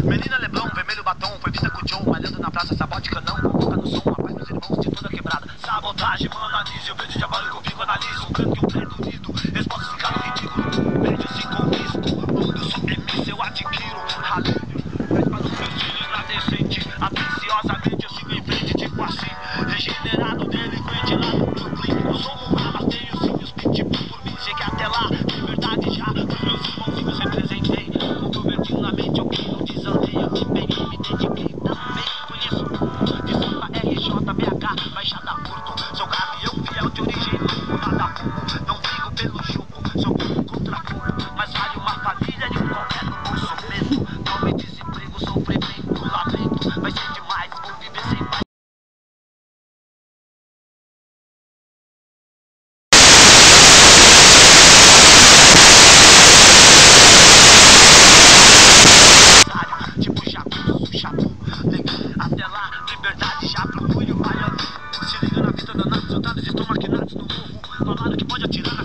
Menina Leblon, vermelho batom, foi vista com o John, malhando na praça, sabote canão, toca no som, rapaz, meus irmãos de toda quebrada. Sabotagem, mano, anísio, verde de avalo que eu fico, analiso, um branco e um preto unido, resposta ficar no ridículo, médio se conquisto, mundo só é meu, eu adquiro, ralho, mas para os meus filhos na decente, atenciosamente eu sigo em frente, tipo assim, regenerado, delinquente lá do Brooklyn, eu sou um raba, tenho sim os pitbull por mim, cheguei até lá, liberdade já, os meus irmãozinhos representei, com meu verbo na mente, eu não desandei, eu me empenhei, me dediquei, também conheço de Sampa, RJ, BH, Baixada Porto, sou gavião fiel de origem louco, nada pouco, não brigo pelo jogo, sou pouco contra pouco, mas vale uma família e um qualquer no bolso mesmo, nome, desemprego, sofrimento, lamento, vai ser demais, vou viver sem paz. Tipo jabu, chabu, até lá, liberdade já pro punho, vai ali. Se liga na vida danada, soldados estão maquinados no morro. Falaram que pode atirar na